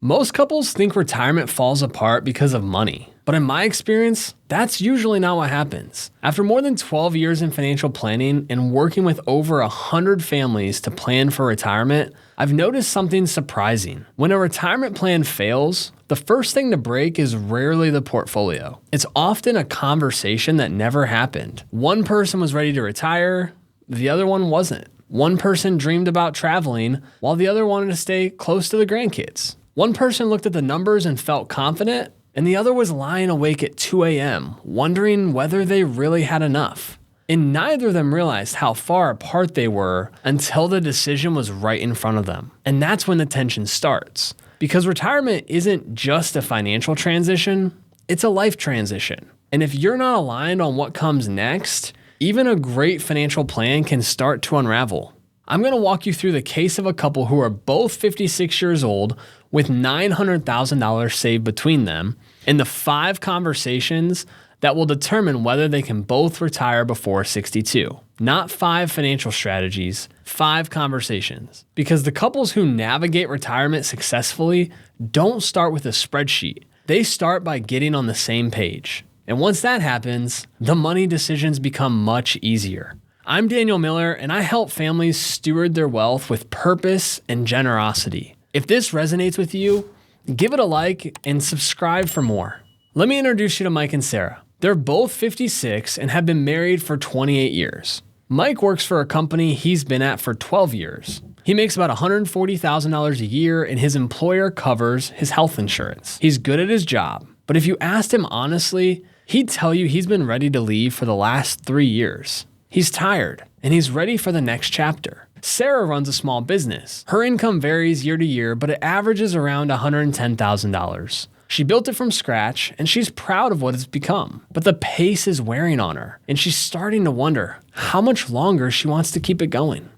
Most couples think retirement falls apart because of money, but in my experience, that's usually not what happens. After more than 12 years in financial planning and working with over 100 families to plan for retirement, I've noticed something surprising. When a retirement plan fails, the first thing to break is rarely the portfolio. It's often a conversation that never happened. One person was ready to retire, the other one wasn't. One person dreamed about traveling, while the other wanted to stay close to the grandkids. One person looked at the numbers and felt confident, and the other was lying awake at 2 a.m., wondering whether they really had enough. And neither of them realized how far apart they were until the decision was right in front of them. And that's when the tension starts. Because retirement isn't just a financial transition, it's a life transition. And if you're not aligned on what comes next, even a great financial plan can start to unravel. I'm going to walk you through the case of a couple who are both 56 years old with $900,000 saved between them and the 5 conversations that will determine whether they can both retire before 62. Not 5 financial strategies, 5 conversations. Because the couples who navigate retirement successfully don't start with a spreadsheet. They start by getting on the same page. And once that happens, the money decisions become much easier. I'm Daniel Miller, and I help families steward their wealth with purpose and generosity. If this resonates with you, give it a like and subscribe for more. Let me introduce you to Mike and Sarah. They're both 56 and have been married for 28 years. Mike works for a company he's been at for 12 years. He makes about $140,000 a year, and his employer covers his health insurance. He's good at his job, but if you asked him honestly, he'd tell you he's been ready to leave for the last 3 years. He's tired, and he's ready for the next chapter. Sarah runs a small business. Her income varies year to year, but it averages around $110,000. She built it from scratch, and she's proud of what it's become. But the pace is wearing on her, and she's starting to wonder how much longer she wants to keep it going.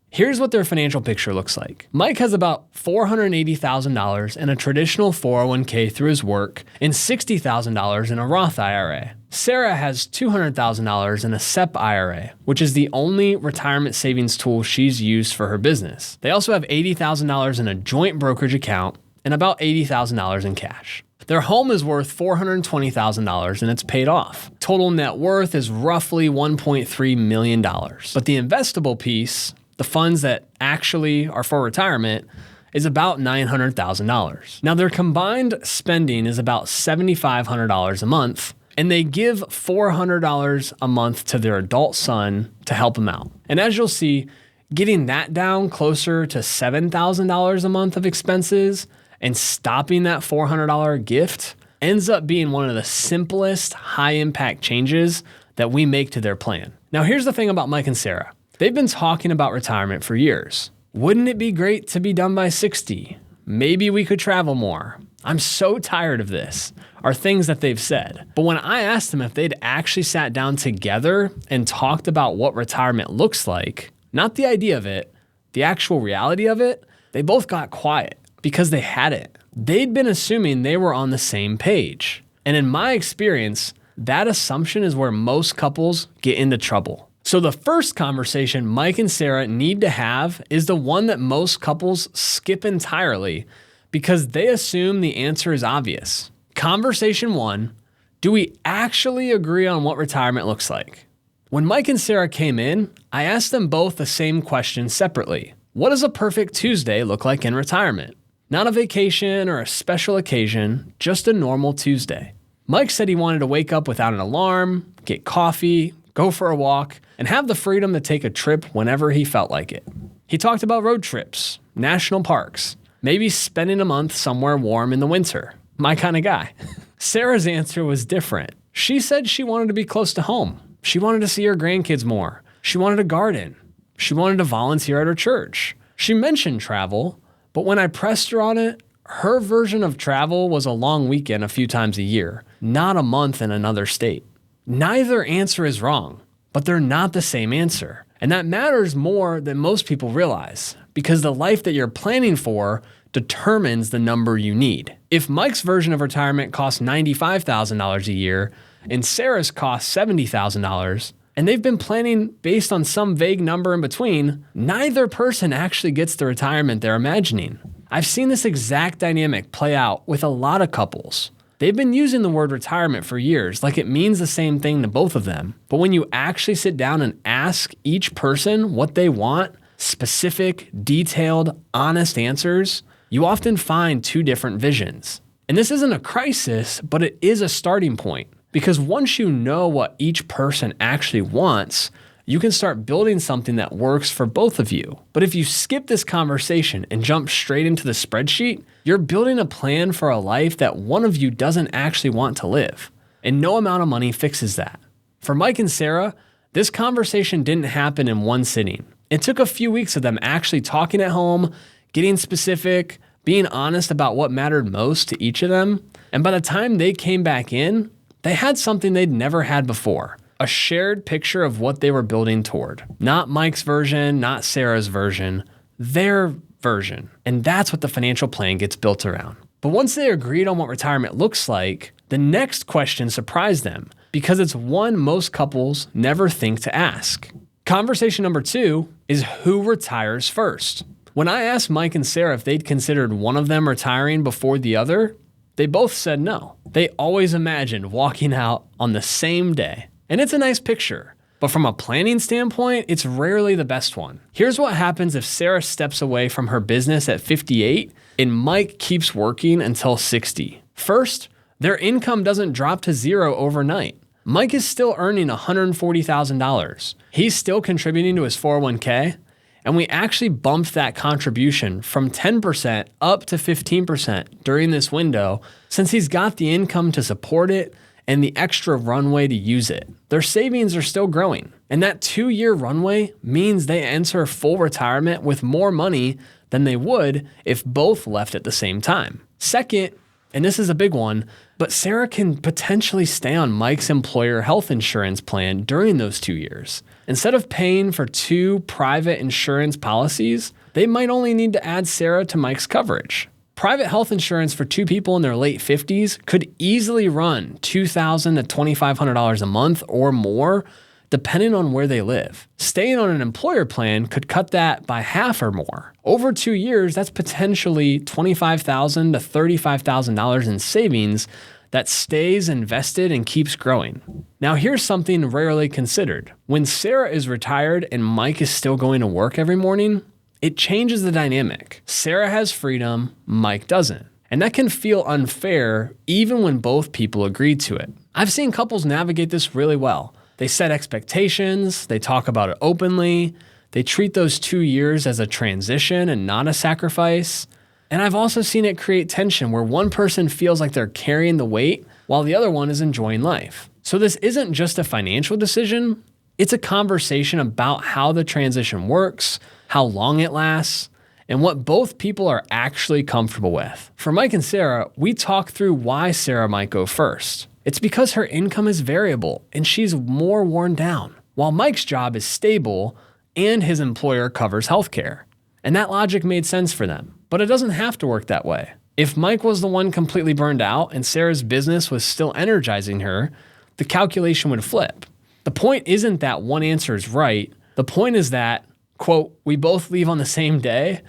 Here's what their financial picture looks like. Mike has about $480,000 in a traditional 401k through his work and $60,000 in a Roth IRA. Sarah has $200,000 in a SEP IRA, which is the only retirement savings tool she's used for her business. They also have $80,000 in a joint brokerage account and about $80,000 in cash. Their home is worth $420,000 and it's paid off. Total net worth is roughly $1.3 million. But the investable piece, the funds that actually are for retirement, is about $900,000. Now their combined spending is about $7,500 a month, and they give $400 a month to their adult son to help him out. And as you'll see, getting that down closer to $7,000 a month of expenses and stopping that $400 gift ends up being one of the simplest high impact changes that we make to their plan. Now here's the thing about Mike and Sarah. They've been talking about retirement for years. Wouldn't it be great to be done by 60? Maybe we could travel more. I'm so tired of this, are things that they've said. But when I asked them if they'd actually sat down together and talked about what retirement looks like, not the idea of it, the actual reality of it, they both got quiet because they hadn't. They'd been assuming they were on the same page. And in my experience, that assumption is where most couples get into trouble. So the first conversation Mike and Sarah need to have is the one that most couples skip entirely because they assume the answer is obvious. Conversation 1, do we actually agree on what retirement looks like? When Mike and Sarah came in, I asked them both the same question separately. What does a perfect Tuesday look like in retirement? Not a vacation or a special occasion, just a normal Tuesday. Mike said he wanted to wake up without an alarm, get coffee, go for a walk, and have the freedom to take a trip whenever he felt like it. He talked about road trips, national parks, maybe spending a month somewhere warm in the winter. My kind of guy. Sarah's answer was different. She said she wanted to be close to home. She wanted to see her grandkids more. She wanted a garden. She wanted to volunteer at her church. She mentioned travel, but when I pressed her on it, her version of travel was a long weekend a few times a year, not a month in another state. Neither answer is wrong, but they're not the same answer. And that matters more than most people realize, because the life that you're planning for determines the number you need. If Mike's version of retirement costs $95,000 a year and Sarah's costs $70,000, and they've been planning based on some vague number in between, neither person actually gets the retirement they're imagining. I've seen this exact dynamic play out with a lot of couples. They've been using the word retirement for years, like it means the same thing to both of them. But when you actually sit down and ask each person what they want, specific, detailed, honest answers, you often find two different visions. And this isn't a crisis, but it is a starting point. Because once you know what each person actually wants, you can start building something that works for both of you. But if you skip this conversation and jump straight into the spreadsheet, you're building a plan for a life that one of you doesn't actually want to live. And no amount of money fixes that. For Mike and Sarah, this conversation didn't happen in one sitting. It took a few weeks of them actually talking at home, getting specific, being honest about what mattered most to each of them. And by the time they came back in, they had something they'd never had before. A shared picture of what they were building toward. Not Mike's version, not Sarah's version, their version. And that's what the financial plan gets built around. But once they agreed on what retirement looks like, the next question surprised them because it's one most couples never think to ask. Conversation number 2 is who retires first. When I asked Mike and Sarah if they'd considered one of them retiring before the other, they both said no. They always imagined walking out on the same day. And it's a nice picture, but from a planning standpoint, it's rarely the best one. Here's what happens if Sarah steps away from her business at 58 and Mike keeps working until 60. First, their income doesn't drop to zero overnight. Mike is still earning $140,000. He's still contributing to his 401k, and we actually bumped that contribution from 10% up to 15% during this window since he's got the income to support it and the extra runway to use it. Their savings are still growing, and that 2-year runway means they enter full retirement with more money than they would if both left at the same time. Second, and this is a big one, but Sarah can potentially stay on Mike's employer health insurance plan during those 2 years. Instead of paying for 2 private insurance policies, they might only need to add Sarah to Mike's coverage. Private health insurance for 2 people in their late 50s could easily run $2,000 to $2,500 a month or more, depending on where they live. Staying on an employer plan could cut that by half or more. Over 2 years, that's potentially $25,000 to $35,000 in savings that stays invested and keeps growing. Now, here's something rarely considered. When Sarah is retired and Mike is still going to work every morning, it changes the dynamic. Sarah has freedom, Mike doesn't. And that can feel unfair even when both people agree to it. I've seen couples navigate this really well. They set expectations, they talk about it openly, they treat those 2 years as a transition and not a sacrifice. And I've also seen it create tension where one person feels like they're carrying the weight while the other one is enjoying life. So this isn't just a financial decision, it's a conversation about how the transition works, how long it lasts, and what both people are actually comfortable with. For Mike and Sarah, we talk through why Sarah might go first. It's because her income is variable and she's more worn down, while Mike's job is stable and his employer covers healthcare. And that logic made sense for them. But it doesn't have to work that way. If Mike was the one completely burned out and Sarah's business was still energizing her, the calculation would flip. The point isn't that one answer is right. The point is that, quote, we both leave on the same day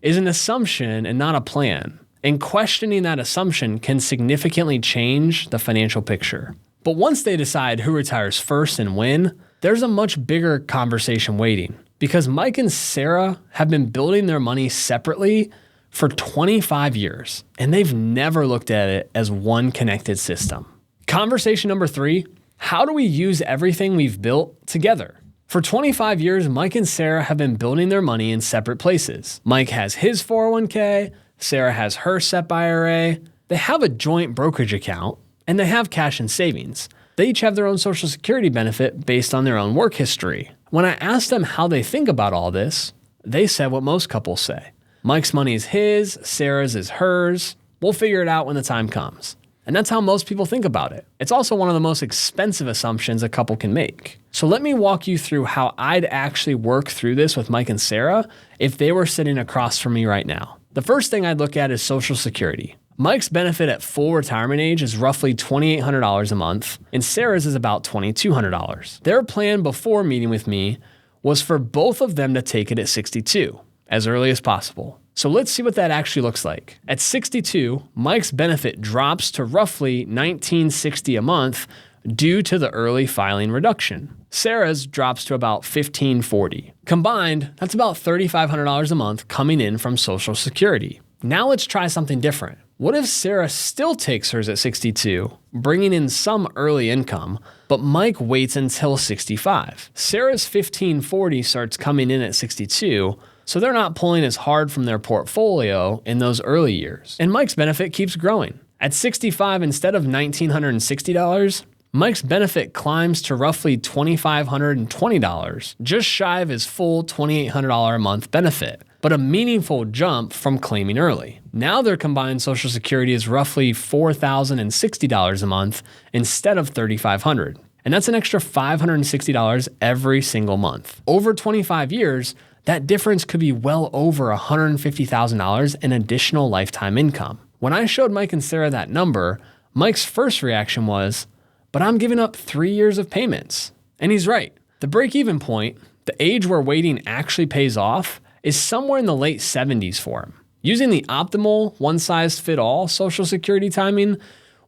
is an assumption and not a plan. And questioning that assumption can significantly change the financial picture. But once they decide who retires first and when, there's a much bigger conversation waiting. Because Mike and Sarah have been building their money separately for 25 years, and they've never looked at it as one connected system. Conversation number 3, how do we use everything we've built together? For 25 years, Mike and Sarah have been building their money in separate places. Mike has his 401k, Sarah has her SEP IRA. They have a joint brokerage account, and they have cash and savings. They each have their own Social Security benefit based on their own work history. When I asked them how they think about all this, they said what most couples say. Mike's money is his, Sarah's is hers. We'll figure it out when the time comes. And that's how most people think about it. It's also one of the most expensive assumptions a couple can make. So let me walk you through how I'd actually work through this with Mike and Sarah if they were sitting across from me right now. The first thing I'd look at is Social Security. Mike's benefit at full retirement age is roughly $2,800 a month, and Sarah's is about $2,200. Their plan before meeting with me was for both of them to take it at 62, as early as possible. So let's see what that actually looks like. At 62, Mike's benefit drops to roughly $1,960 a month due to the early filing reduction. Sarah's drops to about $1,540. Combined, that's about $3,500 a month coming in from Social Security. Now let's try something different. What if Sarah still takes hers at 62, bringing in some early income, but Mike waits until 65? Sarah's $1,540 starts coming in at 62, so they're not pulling as hard from their portfolio in those early years. And Mike's benefit keeps growing. At 65, instead of $1,960, Mike's benefit climbs to roughly $2,520, just shy of his full $2,800 a month benefit, but a meaningful jump from claiming early. Now their combined Social Security is roughly $4,060 a month instead of $3,500. And that's an extra $560 every single month. Over 25 years, that difference could be well over $150,000 in additional lifetime income. When I showed Mike and Sarah that number, Mike's first reaction was, but I'm giving up 3 years of payments. And he's right. The break-even point, the age where waiting actually pays off, is somewhere in the late 70s for him. Using the optimal one-size-fit-all Social Security timing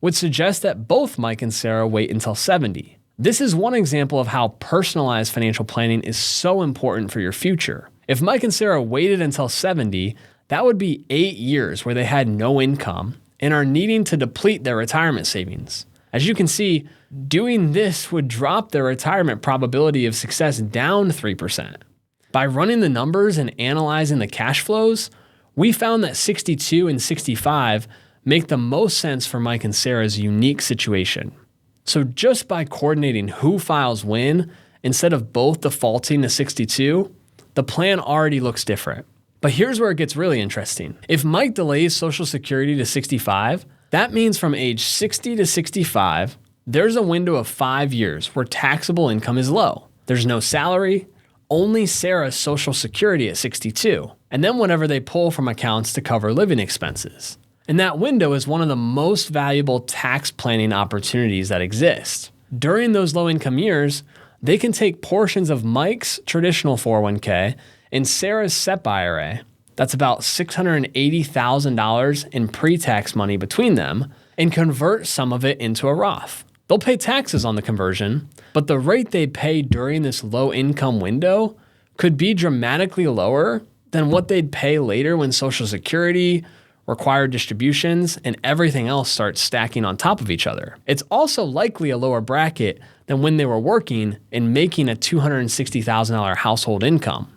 would suggest that both Mike and Sarah wait until 70. This is one example of how personalized financial planning is so important for your future. If Mike and Sarah waited until 70, that would be 8 years where they had no income and are needing to deplete their retirement savings. As you can see, doing this would drop their retirement probability of success down 3%. By running the numbers and analyzing the cash flows, we found that 62 and 65 make the most sense for Mike and Sarah's unique situation. So just by coordinating who files when, instead of both defaulting to 62, the plan already looks different. But here's where it gets really interesting. If Mike delays Social Security to 65, that means from age 60 to 65, there's a window of 5 years where taxable income is low. There's no salary, only Sarah's Social Security at 62, and then whenever they pull from accounts to cover living expenses. And that window is one of the most valuable tax planning opportunities that exist. During those low-income years, they can take portions of Mike's traditional 401k and Sarah's SEP IRA, that's about $680,000 in pre-tax money between them, and convert some of it into a Roth. They'll pay taxes on the conversion, but the rate they pay during this low income window could be dramatically lower than what they'd pay later when Social Security, required distributions, and everything else starts stacking on top of each other. It's also likely a lower bracket than when they were working and making a $260,000 household income.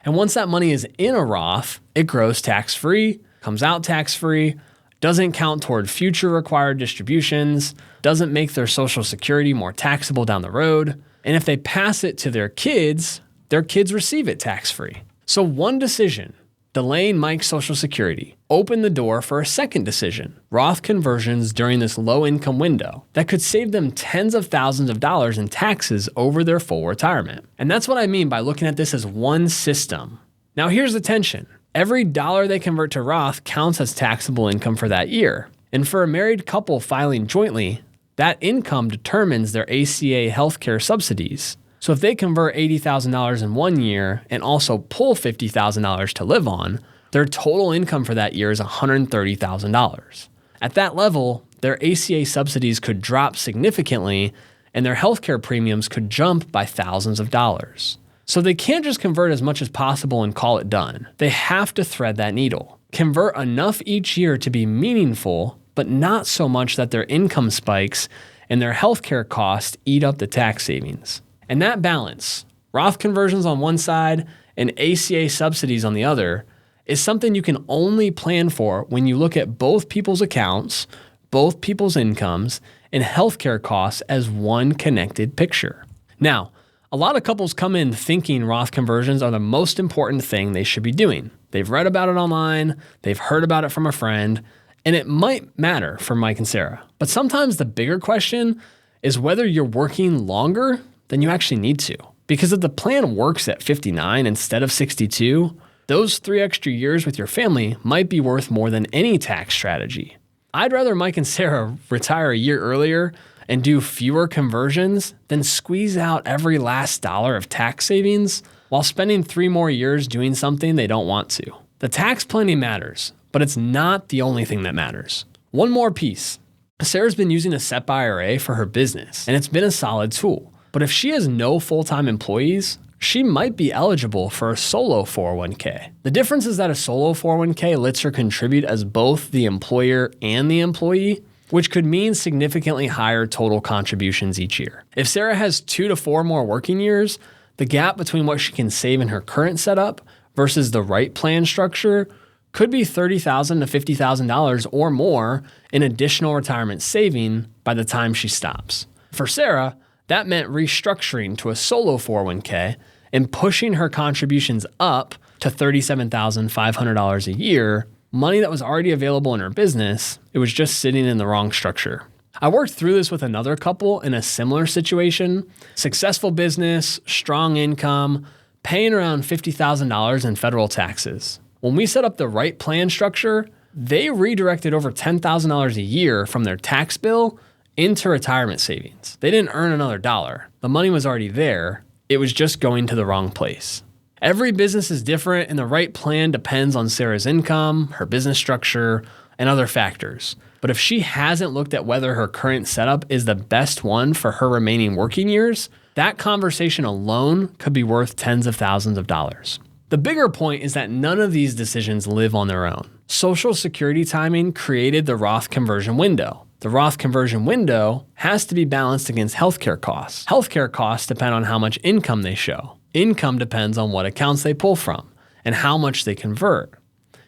And once that money is in a Roth, it grows tax-free, comes out tax-free, doesn't count toward future required distributions, doesn't make their Social Security more taxable down the road. And if they pass it to their kids receive it tax-free. So one decision, delaying Mike's Social Security, opened the door for a second decision, Roth conversions during this low-income window that could save them tens of thousands of dollars in taxes over their full retirement. And that's what I mean by looking at this as one system. Now here's the tension. Every dollar they convert to Roth counts as taxable income for that year. And for a married couple filing jointly, that income determines their ACA healthcare subsidies. So if they convert $80,000 in 1 year and also pull $50,000 to live on, their total income for that year is $130,000. At that level, their ACA subsidies could drop significantly and their healthcare premiums could jump by thousands of dollars. So they can't just convert as much as possible and call it done. They have to thread that needle. Convert enough each year to be meaningful, but not so much that their income spikes and their healthcare costs eat up the tax savings. And that balance, Roth conversions on one side and ACA subsidies on the other, is something you can only plan for when you look at both people's accounts, both people's incomes, and healthcare costs as one connected picture. Now, a lot of couples come in thinking Roth conversions are the most important thing they should be doing. They've read about it online, they've heard about it from a friend, and it might matter for Mike and Sarah. But sometimes the bigger question is whether you're working longer than you actually need to. Because if the plan works at 59 instead of 62, those 3 extra years with your family might be worth more than any tax strategy. I'd rather Mike and Sarah retire a year earlier and do fewer conversions than squeeze out every last dollar of tax savings while spending 3 more years doing something they don't want to. The tax planning matters, but it's not the only thing that matters. One more piece. Sarah's been using a SEP IRA for her business, and it's been a solid tool. But if she has no full-time employees, she might be eligible for a solo 401k. The difference is that a solo 401k lets her contribute as both the employer and the employee, which could mean significantly higher total contributions each year. If Sarah has 2 to 4 more working years, the gap between what she can save in her current setup versus the right plan structure could be $30,000 to $50,000 or more in additional retirement saving by the time she stops. For Sarah, that meant restructuring to a solo 401k and pushing her contributions up to $37,500 a year, money that was already available in her business. It was just sitting in the wrong structure. I worked through this with another couple in a similar situation. Successful business, strong income, paying around $50,000 in federal taxes. When we set up the right plan structure, they redirected over $10,000 a year from their tax bill into retirement savings. They didn't earn another dollar. The money was already there. It was just going to the wrong place. Every business is different, and the right plan depends on Sarah's income, her business structure, and other factors. But if she hasn't looked at whether her current setup is the best one for her remaining working years, that conversation alone could be worth tens of thousands of dollars. The bigger point is that none of these decisions live on their own. Social Security timing created the Roth conversion window. The Roth conversion window has to be balanced against healthcare costs. Healthcare costs depend on how much income they show. Income depends on what accounts they pull from and how much they convert.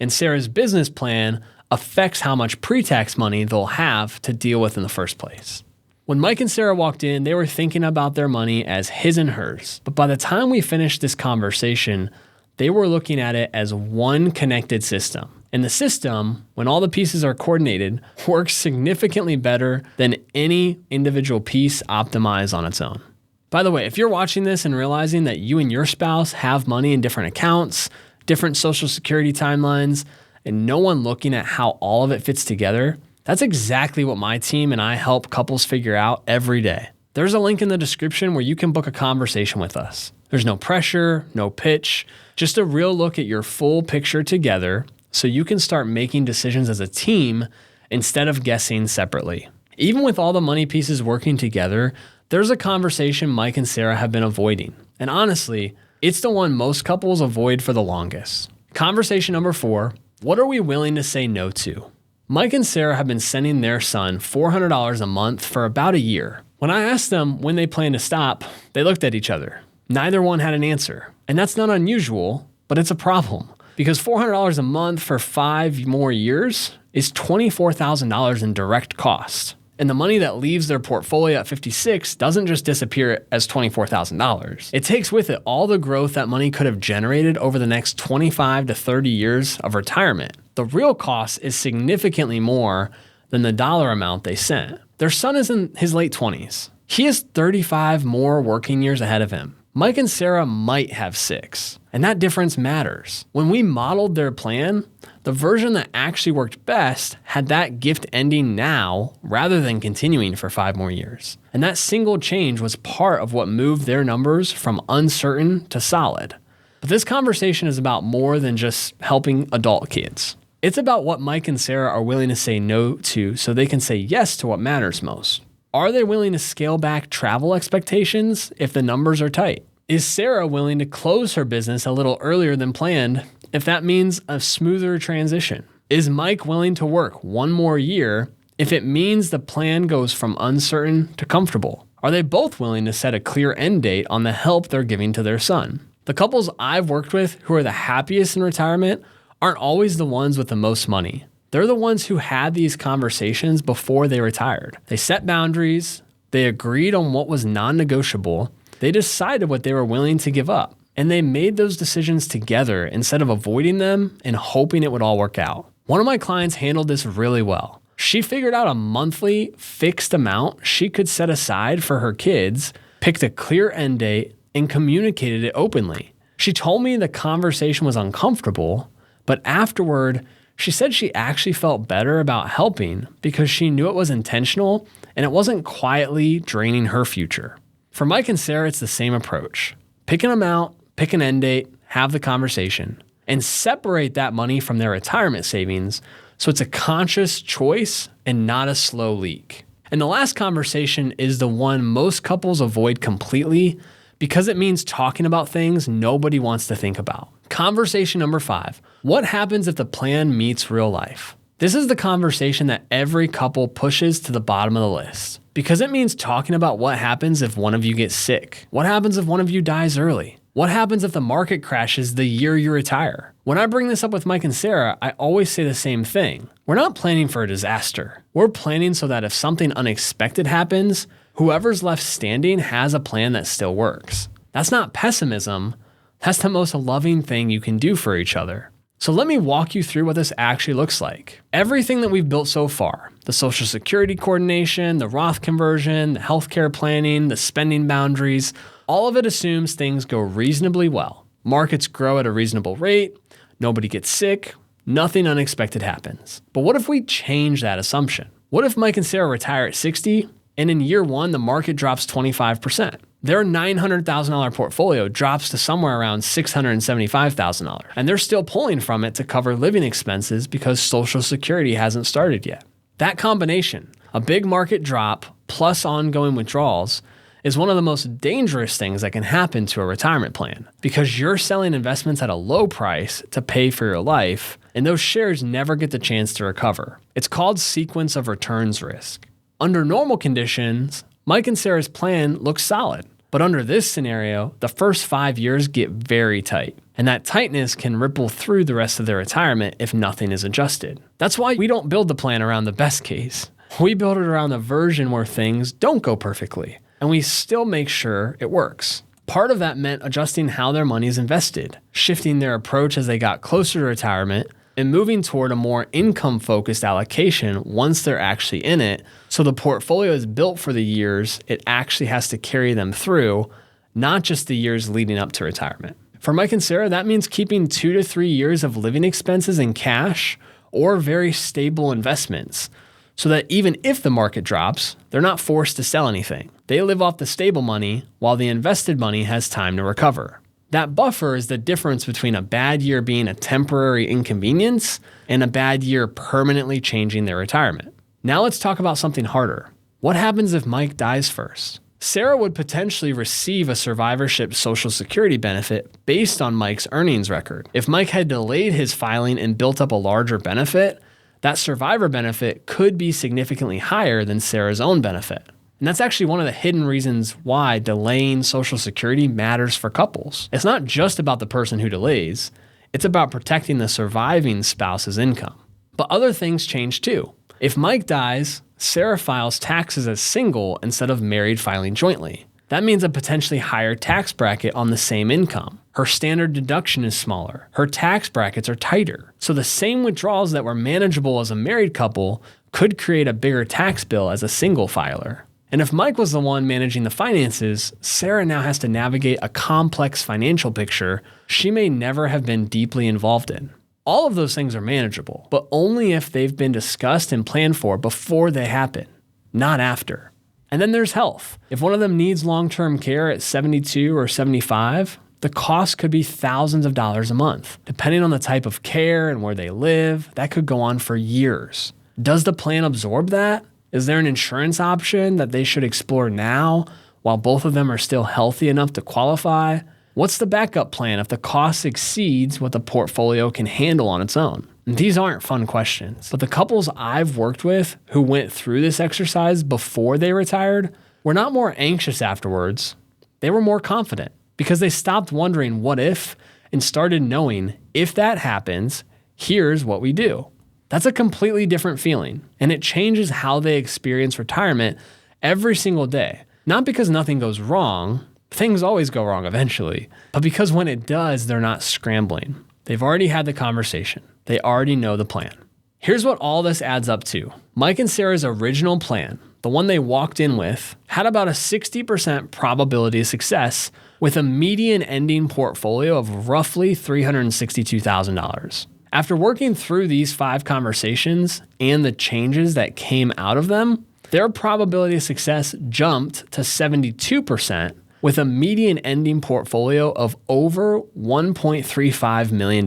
And Sarah's business plan affects how much pre-tax money they'll have to deal with in the first place. When Mike and Sarah walked in, they were thinking about their money as his and hers. But by the time we finished this conversation, they were looking at it as one connected system. And the system, when all the pieces are coordinated, works significantly better than any individual piece optimized on its own. By the way, if you're watching this and realizing that you and your spouse have money in different accounts, different Social Security timelines, and no one looking at how all of it fits together, that's exactly what my team and I help couples figure out every day. There's a link in the description where you can book a conversation with us. There's no pressure, no pitch, just a real look at your full picture together so you can start making decisions as a team instead of guessing separately. Even with all the money pieces working together, there's a conversation Mike and Sarah have been avoiding. And honestly, it's the one most couples avoid for the longest. Conversation number 4, what are we willing to say no to? Mike and Sarah have been sending their son $400 a month for about a year. When I asked them when they plan to stop, they looked at each other. Neither one had an answer. And that's not unusual, but it's a problem. Because $400 a month for 5 more years is $24,000 in direct cost. And the money that leaves their portfolio at 56 doesn't just disappear as $24,000. It takes with it all the growth that money could have generated over the next 25 to 30 years of retirement. The real cost is significantly more than the dollar amount they sent. Their son is in his late 20s. He has 35 more working years ahead of him. Mike and Sarah might have 6, and that difference matters. When we modeled their plan, the version that actually worked best had that gift ending now rather than continuing for 5 more years. And that single change was part of what moved their numbers from uncertain to solid. But this conversation is about more than just helping adult kids. It's about what Mike and Sarah are willing to say no to so they can say yes to what matters most. Are they willing to scale back travel expectations if the numbers are tight? Is Sarah willing to close her business a little earlier than planned if that means a smoother transition? Is Mike willing to work 1 more year if it means the plan goes from uncertain to comfortable? Are they both willing to set a clear end date on the help they're giving to their son? The couples I've worked with who are the happiest in retirement aren't always the ones with the most money. They're the ones who had these conversations before they retired. They set boundaries, they agreed on what was non-negotiable, they decided what they were willing to give up, and they made those decisions together instead of avoiding them and hoping it would all work out. One of my clients handled this really well. She figured out a monthly fixed amount she could set aside for her kids, picked a clear end date, and communicated it openly. She told me the conversation was uncomfortable, but afterward, she said she actually felt better about helping because she knew it was intentional and it wasn't quietly draining her future. For Mike and Sarah, it's the same approach. Pick an amount, pick an end date, have the conversation. and separate that money from their retirement savings so it's a conscious choice and not a slow leak. And the last conversation is the one most couples avoid completely because it means talking about things nobody wants to think about. Conversation number 5, what happens if the plan meets real life? This is the conversation that every couple pushes to the bottom of the list because it means talking about what happens if one of you gets sick. What happens if one of you dies early? What happens if the market crashes the year you retire? When I bring this up with Mike and Sarah, I always say the same thing. We're not planning for a disaster. We're planning so that if something unexpected happens, whoever's left standing has a plan that still works. That's not pessimism. That's the most loving thing you can do for each other. So let me walk you through what this actually looks like. Everything that we've built so far, the Social Security coordination, the Roth conversion, the healthcare planning, the spending boundaries, all of it assumes things go reasonably well. Markets grow at a reasonable rate, nobody gets sick, nothing unexpected happens. But what if we change that assumption? What if Mike and Sarah retire at 60 and in year 1 the market drops 25%? Their $900,000 portfolio drops to somewhere around $675,000, and they're still pulling from it to cover living expenses because Social Security hasn't started yet. That combination, a big market drop plus ongoing withdrawals, is one of the most dangerous things that can happen to a retirement plan because you're selling investments at a low price to pay for your life, and those shares never get the chance to recover. It's called sequence of returns risk. Under normal conditions, Mike and Sarah's plan looks solid. But under this scenario, the first 5 years get very tight, and that tightness can ripple through the rest of their retirement if nothing is adjusted. That's why we don't build the plan around the best case. We build it around the version where things don't go perfectly, and we still make sure it works. Part of that meant adjusting how their money is invested, shifting their approach as they got closer to retirement, and moving toward a more income-focused allocation once they're actually in it, so the portfolio is built for the years it actually has to carry them through, not just the years leading up to retirement. For Mike and Sarah, that means keeping 2 to 3 years of living expenses in cash or very stable investments, so that even if the market drops, they're not forced to sell anything. They live off the stable money while the invested money has time to recover. That buffer is the difference between a bad year being a temporary inconvenience and a bad year permanently changing their retirement. Now let's talk about something harder. What happens if Mike dies first? Sarah would potentially receive a survivorship Social Security benefit based on Mike's earnings record. If Mike had delayed his filing and built up a larger benefit, that survivor benefit could be significantly higher than Sarah's own benefit. And that's actually one of the hidden reasons why delaying Social Security matters for couples. It's not just about the person who delays, it's about protecting the surviving spouse's income. But other things change too. If Mike dies, Sarah files taxes as single instead of married filing jointly. That means a potentially higher tax bracket on the same income. Her standard deduction is smaller. Her tax brackets are tighter. So the same withdrawals that were manageable as a married couple could create a bigger tax bill as a single filer. And if Mike was the one managing the finances, Sarah now has to navigate a complex financial picture she may never have been deeply involved in. All of those things are manageable, but only if they've been discussed and planned for before they happen, not after. And then there's health. If one of them needs long-term care at 72 or 75, the cost could be thousands of dollars a month. Depending on the type of care and where they live, that could go on for years. Does the plan absorb that? Is there an insurance option that they should explore now while both of them are still healthy enough to qualify? What's the backup plan if the cost exceeds what the portfolio can handle on its own? And these aren't fun questions, but the couples I've worked with who went through this exercise before they retired were not more anxious afterwards. They were more confident because they stopped wondering what if and started knowing if that happens, here's what we do. That's a completely different feeling, and it changes how they experience retirement every single day. Not because nothing goes wrong, things always go wrong eventually, but because when it does, they're not scrambling. They've already had the conversation. They already know the plan. Here's what all this adds up to. Mike and Sarah's original plan, the one they walked in with, had about a 60% probability of success with a median ending portfolio of roughly $362,000. After working through these 5 conversations and the changes that came out of them, their probability of success jumped to 72% with a median ending portfolio of over $1.35 million.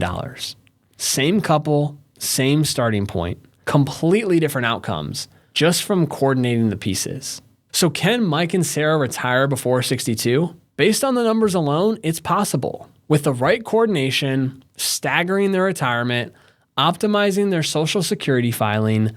Same couple, same starting point, completely different outcomes just from coordinating the pieces. So can Mike and Sarah retire before 62? Based on the numbers alone, it's possible. With the right coordination, staggering their retirement, optimizing their Social Security filing,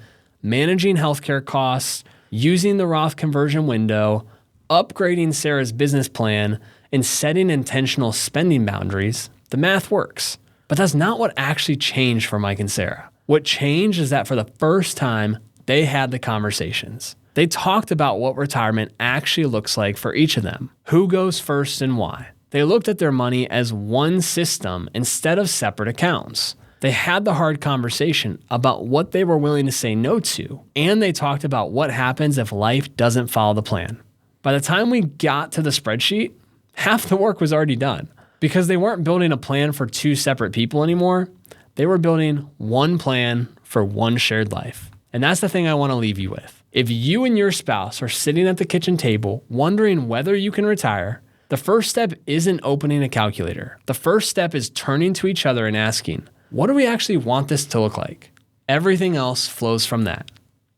managing healthcare costs, using the Roth conversion window, upgrading Sarah's business plan, and setting intentional spending boundaries, the math works. But that's not what actually changed for Mike and Sarah. What changed is that for the first time, they had the conversations. They talked about what retirement actually looks like for each of them, who goes first and why. They looked at their money as one system instead of separate accounts. They had the hard conversation about what they were willing to say no to, and they talked about what happens if life doesn't follow the plan. By the time we got to the spreadsheet, half the work was already done because they weren't building a plan for two separate people anymore. They were building one plan for one shared life. And that's the thing I want to leave you with. If you and your spouse are sitting at the kitchen table wondering whether you can retire, the first step isn't opening a calculator. The first step is turning to each other and asking, what do we actually want this to look like? Everything else flows from that.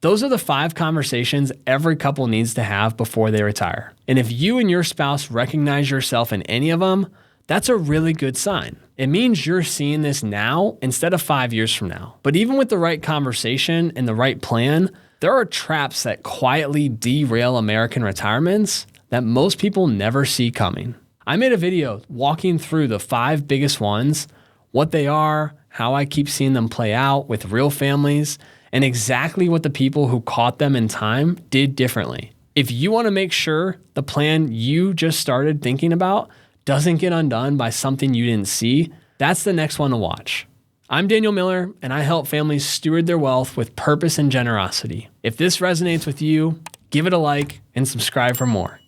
Those are the 5 conversations every couple needs to have before they retire. And if you and your spouse recognize yourself in any of them, that's a really good sign. It means you're seeing this now instead of 5 years from now. But even with the right conversation and the right plan, there are traps that quietly derail American retirements that most people never see coming. I made a video walking through the 5 biggest ones, what they are, how I keep seeing them play out with real families, and exactly what the people who caught them in time did differently. If you want to make sure the plan you just started thinking about doesn't get undone by something you didn't see, that's the next one to watch. I'm Daniel Miller, and I help families steward their wealth with purpose and generosity. If this resonates with you, give it a like and subscribe for more.